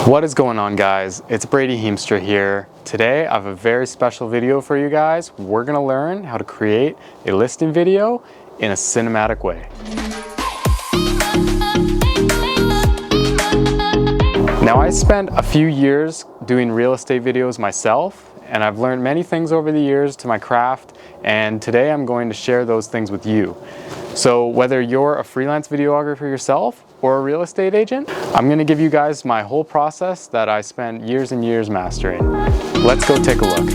What is going on, guys? It's Brady here. Today I have a very special video for you guys. We're gonna learn how to create a listing video in a cinematic way. Now, I spent a few years doing real estate videos myself, and I've learned many things over the years to my craft, and today I'm going to share those things with you. So whether you're a freelance videographer yourself or a real estate agent, I'm gonna give you guys my whole process that I spent years and years mastering. Let's go take a look.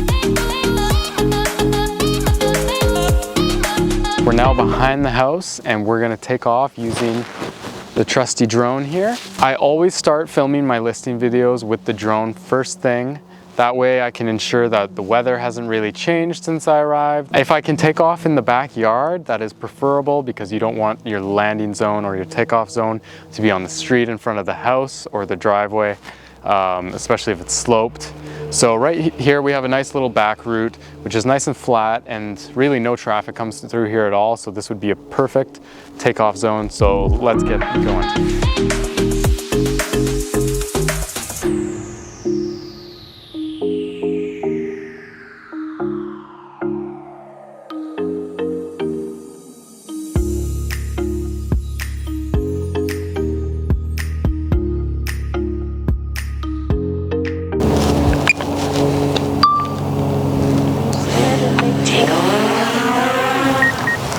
We're now behind the house and we're gonna take off using the trusty drone here. I always start filming my listing videos with the drone first thing. That way I can ensure that the weather hasn't really changed since I arrived. If I can take off in the backyard, that is preferable because you don't want your landing zone or your takeoff zone to be on the street in front of the house or the driveway, especially if it's sloped. So right here we have a nice little back route, which is nice and flat, and really no traffic comes through here at all. So this would be a perfect takeoff zone. So let's get going.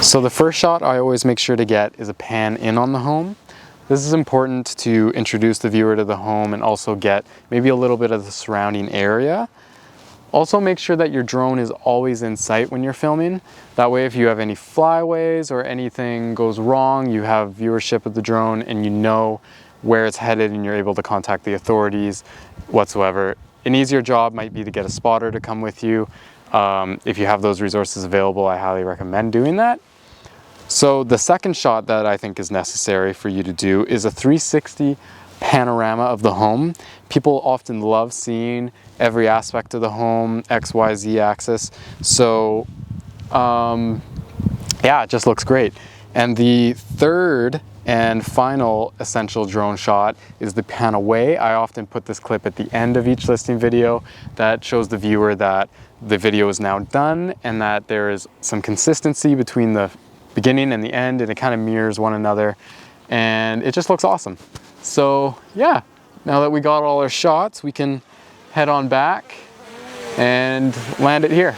So the first shot I always make sure to get is a pan in on the home. This is important to introduce the viewer to the home and also get maybe a little bit of the surrounding area. Also make sure that your drone is always in sight when you're filming. That way if you have any flyaways or anything goes wrong, you have viewership of the drone and you know where it's headed and you're able to contact the authorities whatsoever. An easier job might be to get a spotter to come with you. If you have those resources available, I highly recommend doing that. So the second shot that I think is necessary for you to do is a 360 panorama of the home. People often love seeing every aspect of the home, X, Y, Z axis. So yeah, it just looks great. And the third and final essential drone shot is the pan away. I often put this clip at the end of each listing video that shows the viewer that the video is now done and that there is some consistency between the beginning and the end, and it kind of mirrors one another, and it just looks awesome. So yeah, now that we got all our shots, we can head on back and land it here.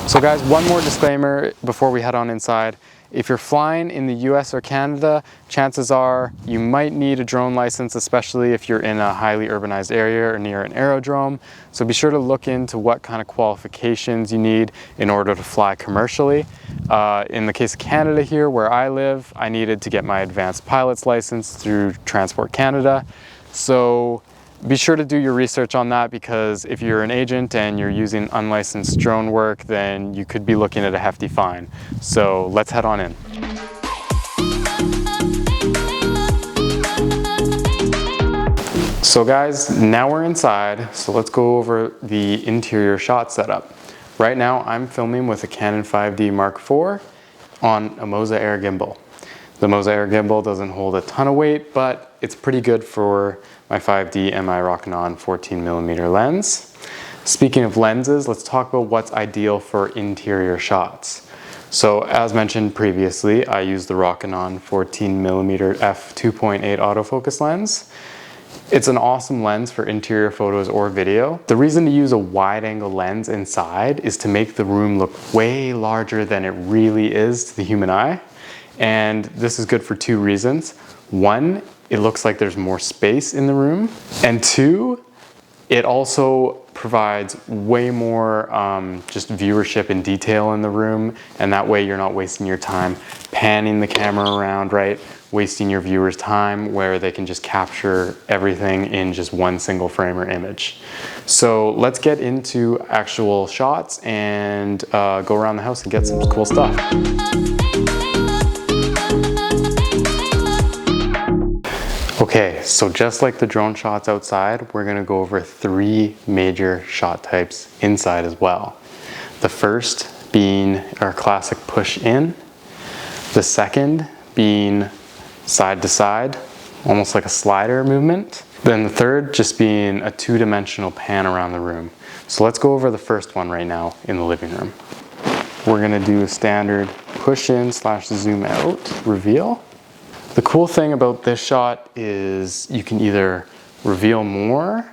So guys, one more disclaimer before we head on inside. If you're flying in the US or Canada, chances are you might need a drone license, especially if you're in a highly urbanized area or near an aerodrome. So be sure to look into what kind of qualifications you need in order to fly commercially. In the case of Canada here, where I live, I needed to get my advanced pilot's license through Transport Canada. So be sure to do your research on that, because if you're an agent and you're using unlicensed drone work, then you could be looking at a hefty fine. So let's head on in. So guys, now we're inside, so let's go over the interior shot setup. Right now I'm filming with a Canon 5D Mark IV on a Moza Air gimbal. The Moza Air gimbal doesn't hold a ton of weight, but it's pretty good for my 5D and my Rokinon 14mm lens. Speaking of lenses, let's talk about what's ideal for interior shots. So as mentioned previously, I use the Rokinon 14mm f2.8 autofocus lens. It's an awesome lens for interior photos or video. The reason to use a wide-angle lens inside is to make the room look way larger than it really is to the human eye. And this is good for two reasons. One, it looks like there's more space in the room. And two, it also provides way more just viewership and detail in the room. And that way you're not wasting your time panning the camera around, right? Wasting your viewers' time where they can just capture everything in just one single frame or image. So let's get into actual shots and go around the house and get some cool stuff. Okay, so just like the drone shots outside, we're gonna go over 3 major shot types inside as well. The first being our classic push in, the second being side to side, almost like a slider movement. Then the third just being a 2-dimensional pan around the room. So let's go over the first one right now in the living room. We're gonna do a standard push in / zoom out reveal. The cool thing about this shot is you can either reveal more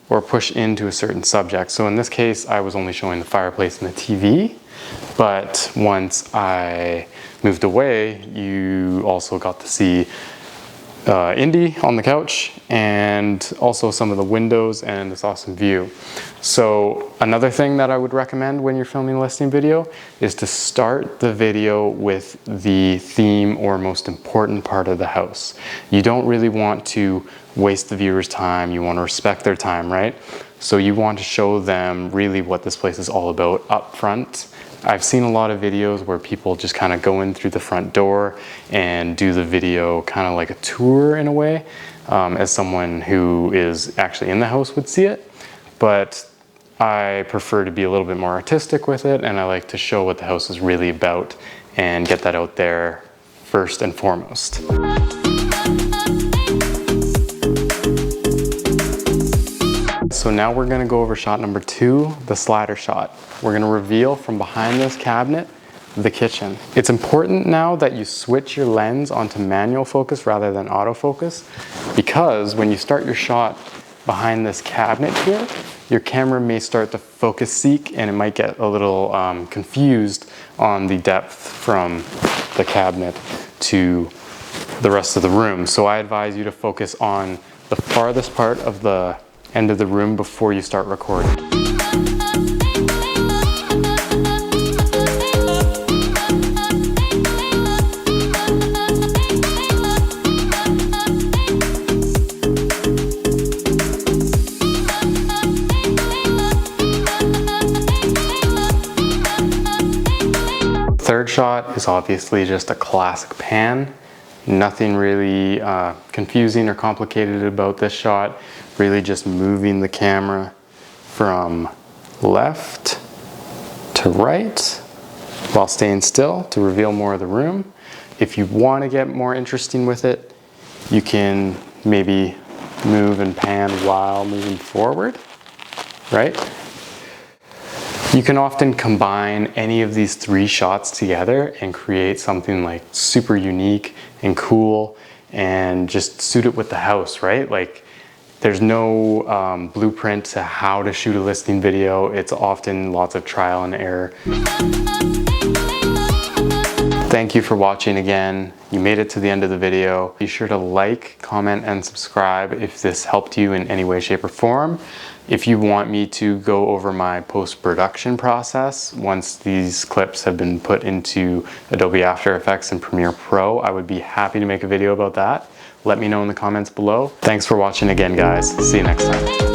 or push into a certain subject. So in this case, I was only showing the fireplace and the TV, but once I moved away, you also got to see Indy on the couch and also some of the windows and this awesome view. So another thing that I would recommend when you're filming a listing video is to start the video with the theme or most important part of the house. You don't really want to waste the viewer's time. You want to respect their time, right? So you want to show them really what this place is all about up front. I've seen a lot of videos where people just kind of go in through the front door and do the video kind of like a tour in a way, as someone who is actually in the house would see it. But I prefer to be a little bit more artistic with it, and I like to show what the house is really about and get that out there first and foremost. So now we're gonna go over shot number 2, the slider shot. We're gonna reveal from behind this cabinet the kitchen. It's important now that you switch your lens onto manual focus rather than autofocus, because when you start your shot behind this cabinet here, your camera may start to focus seek and it might get a little confused on the depth from the cabinet to the rest of the room. So I advise you to focus on the farthest part of the end of the room before you start recording. Third shot is obviously just a classic pan. Nothing really confusing or complicated about this shot. Really just moving the camera from left to right while staying still to reveal more of the room. If you want to get more interesting with it, you can maybe move and pan while moving forward, right? You can often combine any of these 3 shots together and create something like super unique and cool and just suit it with the house, right? Like there's no blueprint to how to shoot a listing video. It's often lots of trial and error. Thank you for watching again. You made it to the end of the video. Be sure to like, comment, and subscribe if this helped you in any way, shape, or form. If you want me to go over my post-production process, once these clips have been put into Adobe After Effects and Premiere Pro, I would be happy to make a video about that. Let me know in the comments below. Thanks for watching again, guys. See you next time.